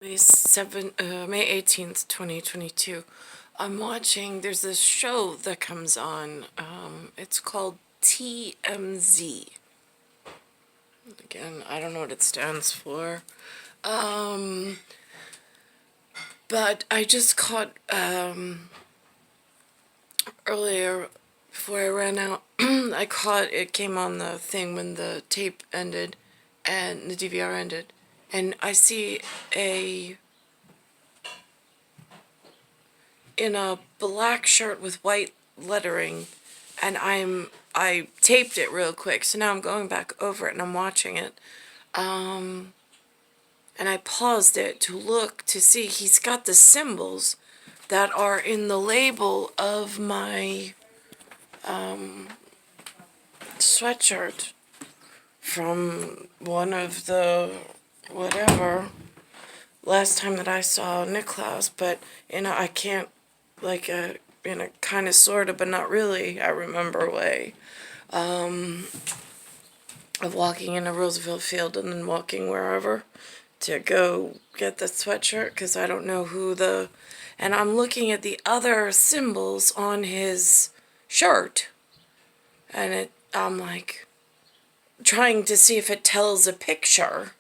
May 18th, 2022. I'm watching, there's this show that comes on, it's called TMZ. Again, I don't know what it stands for. But I just caught, earlier, before I ran out, I caught, it came on the thing when the tape ended, and the DVR ended, and I see in a black shirt with white lettering, and I taped it real quick, so now I'm going back over it and I'm watching it. And I paused it to look to see he's got the symbols that are in the label of my sweatshirt from one of the whatever last time that I saw Nicklaus, but I can't, like, in a kind of sort of but not really I remember way of walking in a Roosevelt field and then walking wherever to go get the sweatshirt, because I don't know and I'm looking at the other symbols on his shirt, and I'm like trying to see if it tells a picture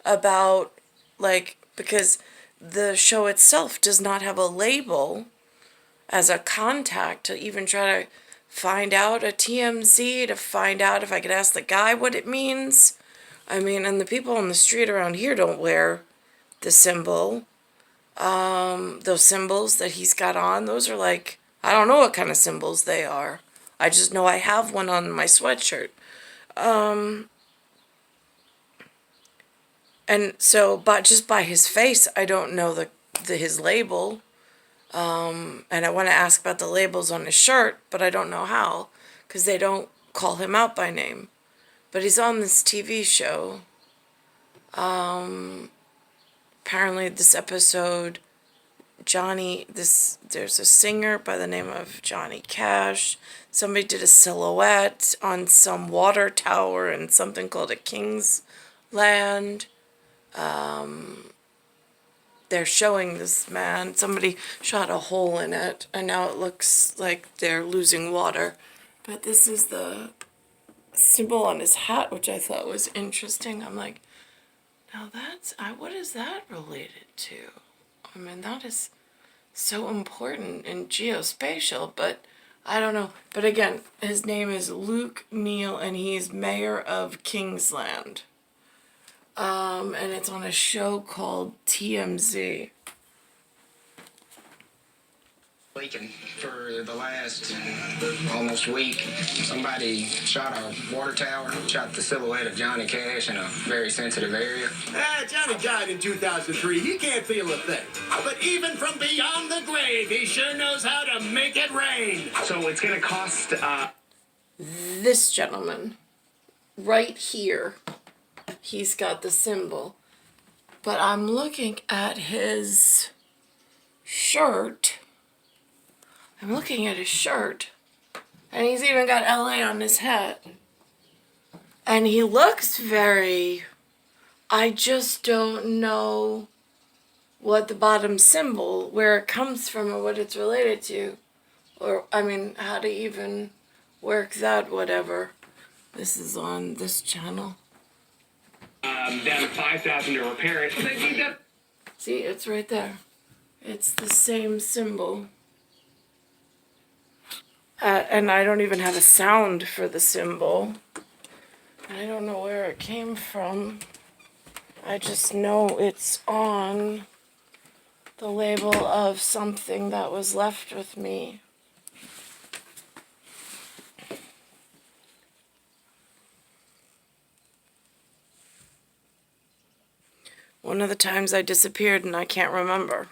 about, like, because the show itself does not have a label as a contact to even try to find out a TMZ, to find out if I could ask the guy what it means. I mean, and the people on the street around here don't wear the symbol. Those symbols that he's got on, those are like, I don't know what kind of symbols they are. I just know I have one on my sweatshirt. And so, but just by his face, I don't know his label. And I want to ask about the labels on his shirt, but I don't know how, because they don't call him out by name. But he's on this TV show. Apparently this episode, there's a singer by the name of Johnny Cash. Somebody did a silhouette on some water tower in something called a King's Land. They're showing this man. Somebody shot a hole in it, and now it looks like they're losing water. But this is the symbol on his hat, which I thought was interesting. I'm like, now what is that related to? I mean, that is so important in geospatial, but I don't know. But again, his name is Luke Neal, and he's mayor of Kingsland. And it's on a show called TMZ. Leaking for the last almost week. Somebody shot a water tower, shot the silhouette of Johnny Cash in a very sensitive area. Johnny died in 2003. He can't feel a thing. But even from beyond the grave, he sure knows how to make it rain. So it's going to cost... This gentleman, right here, he's got the symbol. But I'm looking at his shirt. And he's even got LA on his hat. And he looks I just don't know what the bottom symbol, where it comes from or what it's related to. Or, I mean, how to even work that, whatever. This is on this channel. Down to $5,000 to repair it. See, it's right there. It's the same symbol. And I don't even have a sound for the symbol. I don't know where it came from. I just know it's on the label of something that was left with me. One of the times I disappeared and I can't remember.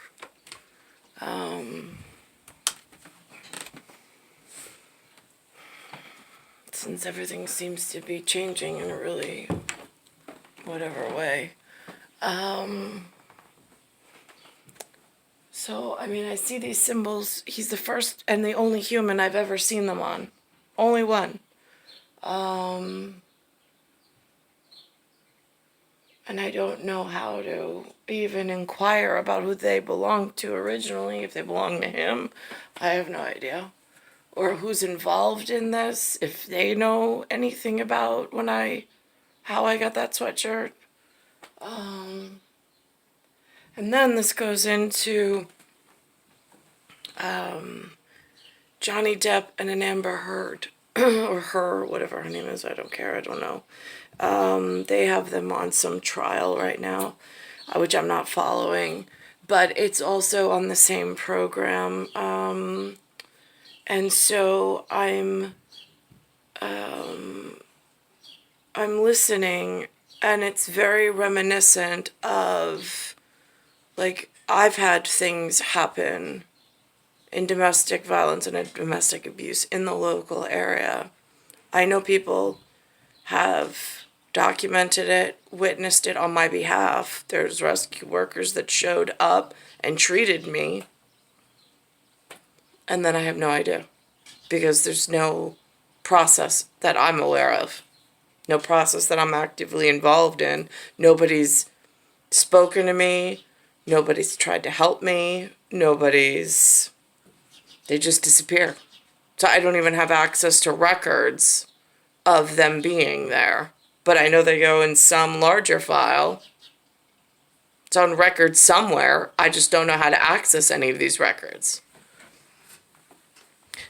Since everything seems to be changing in a really whatever way. So, I mean, I see these symbols. He's the first and the only human I've ever seen them on. Only one. And I don't know how to even inquire about who they belong to originally, if they belong to him. I have no idea. Or who's involved in this, if they know anything about how I got that sweatshirt. And then this goes into Johnny Depp and an Amber Heard, or her, whatever her name is, I don't care, I don't know. They have them on some trial right now, which I'm not following, but it's also on the same program. And so I'm listening, and it's very reminiscent of, like, I've had things happen in domestic violence and domestic abuse in the local area. I know people have documented it, witnessed it on my behalf. There's rescue workers that showed up and treated me. And then I have no idea, because there's no process that I'm aware of. No process that I'm actively involved in. Nobody's spoken to me. Nobody's tried to help me. They just disappear. So I don't even have access to records of them being there. But I know they go in some larger file. It's on record somewhere. I just don't know how to access any of these records.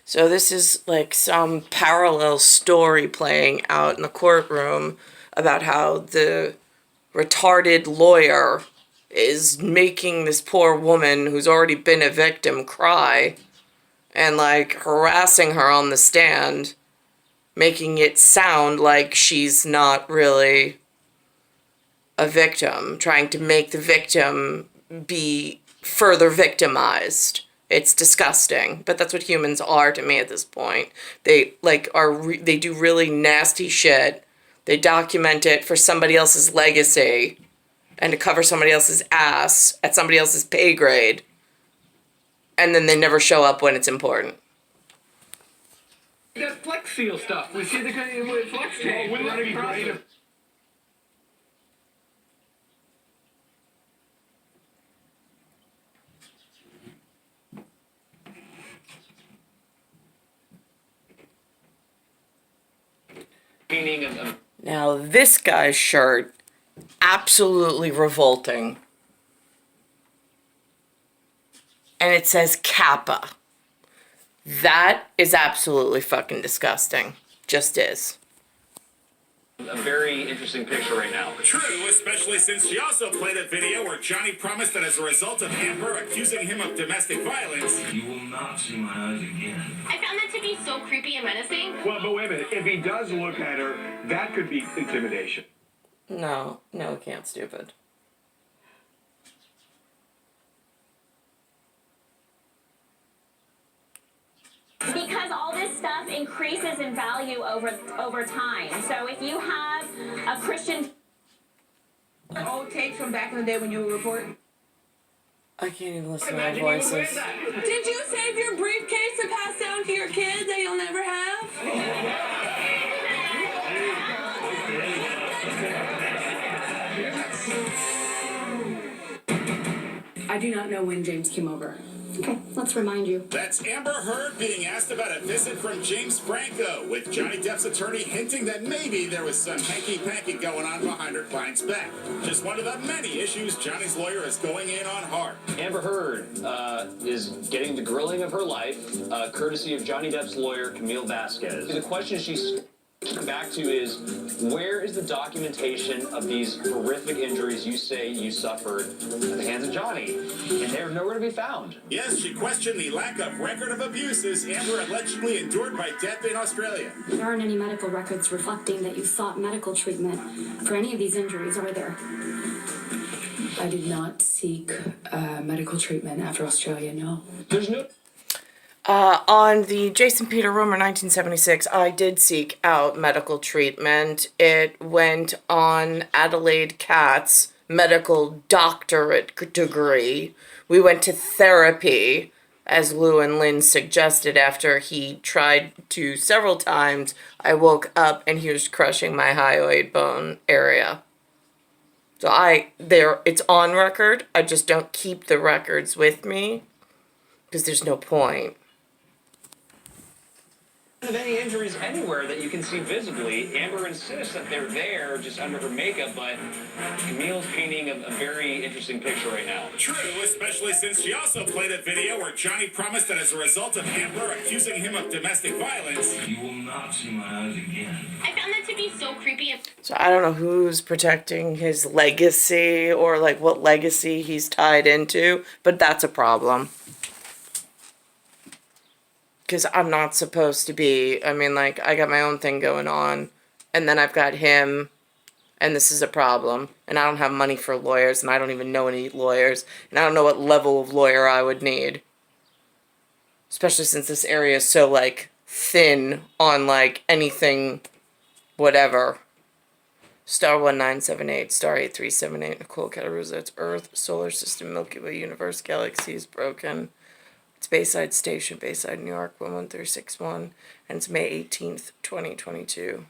So this is like some parallel story playing out in the courtroom about how the retarded lawyer is making this poor woman who's already been a victim cry and like harassing her on the stand, making it sound like she's not really a victim, trying to make the victim be further victimized. It's disgusting, but that's what humans are to me at this point. They they do really nasty shit. They document it for somebody else's legacy and to cover somebody else's ass at somebody else's pay grade. And then they never show up when it's important. That Flex Seal stuff. We see the guy with Flex Tape. Wouldn't that be great? Meaning of Now, this guy's shirt, absolutely revolting. And it says Kappa. That is absolutely fucking disgusting. Just is. a very interesting picture right now. True, especially since she also played a video where Johnny promised that as a result of Amber accusing him of domestic violence, You will not see my eyes again. I found that to be so creepy and menacing. Well, but wait a minute. If he does look at her, that could be intimidation. No, it can't, stupid. Because all this stuff increases in value over time. So if you have a Christian old tapes from back in the day when you were reporting. I can't even listen to their voices. Did you save your briefcase to pass down to your kids that you'll never have? I do not know when James came over. Okay, let's remind you. that's Amber Heard being asked about a visit from James Franco, with Johnny Depp's attorney hinting that maybe there was some hanky-panky going on behind her client's back. Just one of the many issues Johnny's lawyer is going in on hard. Amber Heard is getting the grilling of her life, courtesy of Johnny Depp's lawyer, Camille Vasquez. The question she's back to is, where is the documentation of these horrific injuries you say you suffered at the hands of Johnny? And they're nowhere to be found. Yes, she questioned the lack of record of abuses Amber allegedly endured by Depp in Australia. There aren't any medical records reflecting that you sought medical treatment for any of these injuries, are there? I did not seek medical treatment after Australia, no. There's no... On the Jason Peter rumor 1976, I did seek out medical treatment. It went on Adelaide Katz's medical doctorate degree. We went to therapy, as Lou and Lynn suggested, after he tried to several times. I woke up and he was crushing my hyoid bone area. So it's on record. I just don't keep the records with me because there's no point. Of any injuries anywhere that you can see visibly. Amber insists that they're there just under her makeup, but Camille's painting a very interesting picture right now. True, especially since she also played a video where Johnny promised that as a result of Amber accusing him of domestic violence, You will not see my eyes again. I found that to be so creepy. So I don't know who's protecting his legacy or like what legacy he's tied into, but that's a problem. Because I'm not supposed to be, I mean, like, I got my own thing going on, and then I've got him, and this is a problem, and I don't have money for lawyers, and I don't even know any lawyers, and I don't know what level of lawyer I would need. Especially since this area is so, like, thin on, like, anything, whatever. Star 1978, Star 8378, Nicole, Cattaruzza, it's Earth, Solar System, Milky Way, Universe, Galaxy is broken. It's Bayside Station, Bayside, New York, 11361, and it's May 18th, 2022.